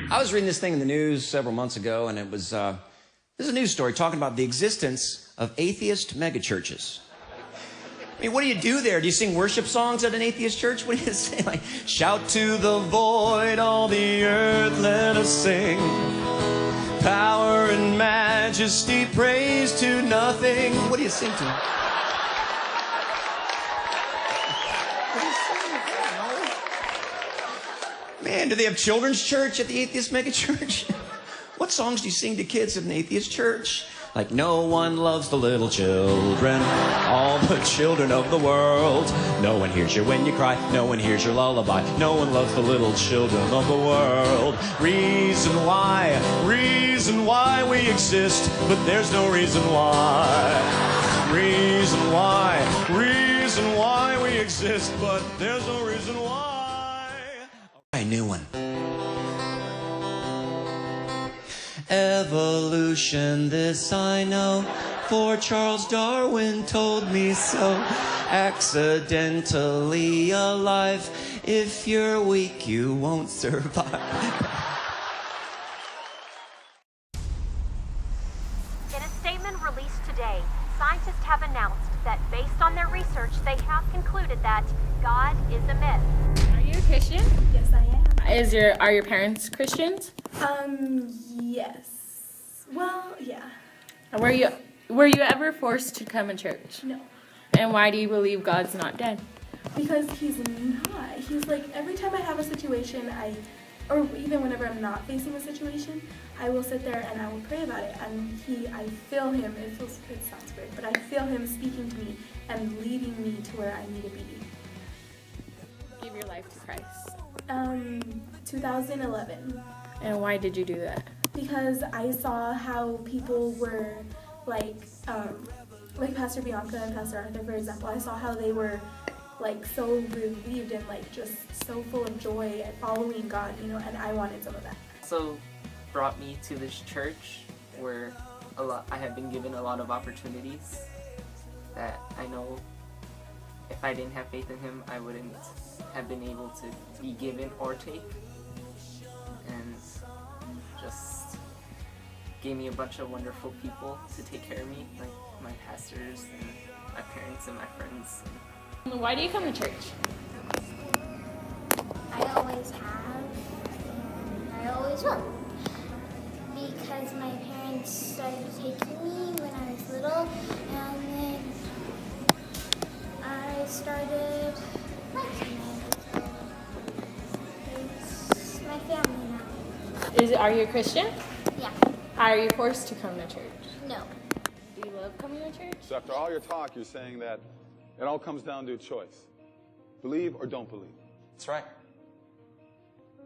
I was reading this thing in the news several months ago, and it was this is a news story talking about the existence of atheist megachurches. I mean, what do you do there? Do you sing worship songs at an atheist church? What do you say? Like, shout to the void, all the earth, let us sing. Power and majesty, praise to nothing. What do you sing to? Man, do they have children's church at the atheist megachurch? What songs do you sing to kids at an atheist church? Like, no one loves the little children, all the children of the world. No one hears you when you cry, no one hears your lullaby. No one loves the little children of the world. Reason why we exist, but there's no reason why. Reason why we exist, but there's no reason why. A new one. Evolution, this I know, for Charles Darwin told me so. Accidentally alive, if you're weak, you won't survive. In a statement released today, scientists have announced that based on their research, they have concluded that God is a myth. Are you a Christian? Yes, I am. Are your parents Christians? Yes. Well, yeah. Were you ever forced to come to church? No. And why do you believe God's not dead? Because he's not. He's like, every time I have a situation, or even whenever I'm not facing a situation, I will sit there and I will pray about it. And I feel him, it sounds weird, but I feel him speaking to me and leading me to where I need to be. Give your life to Christ. 2011. And why did you do that? Because I saw how people were like Pastor Bianca and Pastor Arthur, for example. I saw how they were like so relieved and like just so full of joy at following God, you know, and I wanted some of that. So brought me to this church where I have been given a lot of opportunities that I know if I didn't have faith in him, I wouldn't have been able to be given or take. And just gave me a bunch of wonderful people to take care of me, like my pastors and my parents and my friends. Why do you come to church? I always have, and I always will. Because my parents started taking me when I was little, and then I started liking it. It's my family now. Are you a Christian? Yeah. Are you forced to come to church? No. Do you love coming to church? So after all your talk, you're saying that it all comes down to a choice. Believe or don't believe. That's right.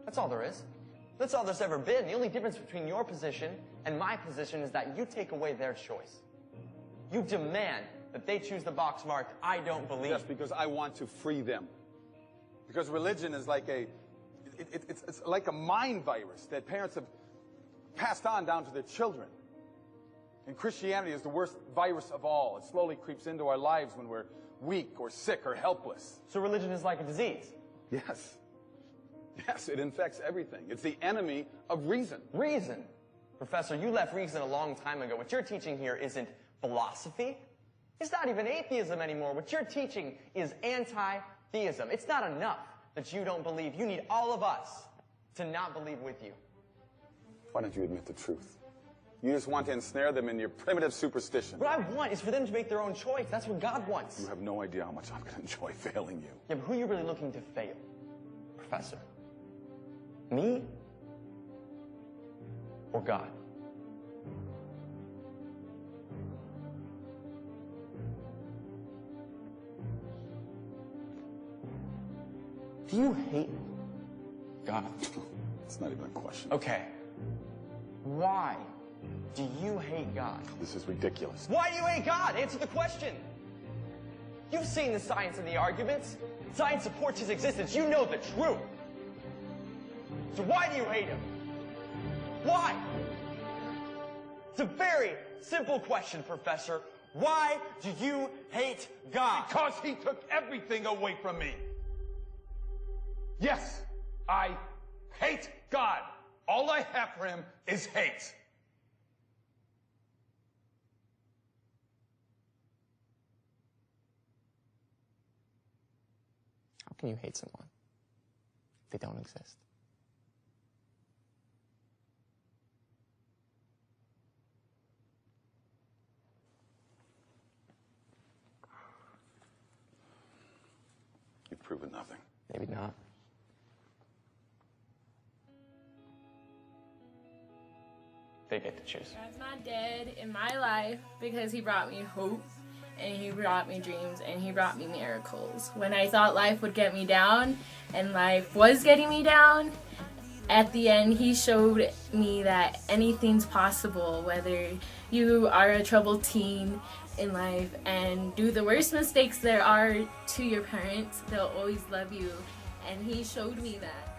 That's all there is. That's all there's ever been. The only difference between your position and my position is that you take away their choice. You demand that they choose the box marked, I don't believe. Yes, because I want to free them. Because religion is like it's like a mind virus that parents have passed on down to their children. And Christianity is the worst virus of all. It slowly creeps into our lives when we're weak or sick or helpless. So religion is like a disease? Yes. Yes, it infects everything. It's the enemy of reason. Reason? Professor, you left reason a long time ago. What you're teaching here isn't philosophy. It's not even atheism anymore. What you're teaching is anti-theism. It's not enough that you don't believe. You need all of us to not believe with you. Why don't you admit the truth? You just want to ensnare them in your primitive superstition. What I want is for them to make their own choice. That's what God wants. You have no idea how much I'm going to enjoy failing you. Yeah, but who are you really looking to fail, Professor? Me? Or God? Do you hate God? It's not even a question. Okay. Why do you hate God? This is ridiculous. Why do you hate God? Answer the question. You've seen the science and the arguments. Science supports his existence. You know the truth. So why do you hate him? Why? It's a very simple question, Professor. Why do you hate God? Because he took everything away from me. Yes, I hate God. All I have for him is hate. How can you hate someone if they don't exist? You've proven nothing. Maybe not. They get to choose. God's not dead in my life because he brought me hope, and he brought me dreams, and he brought me miracles. When I thought life would get me down, and life was getting me down, at the end he showed me that anything's possible, whether you are a troubled teen in life and do the worst mistakes there are to your parents, they'll always love you. And he showed me that.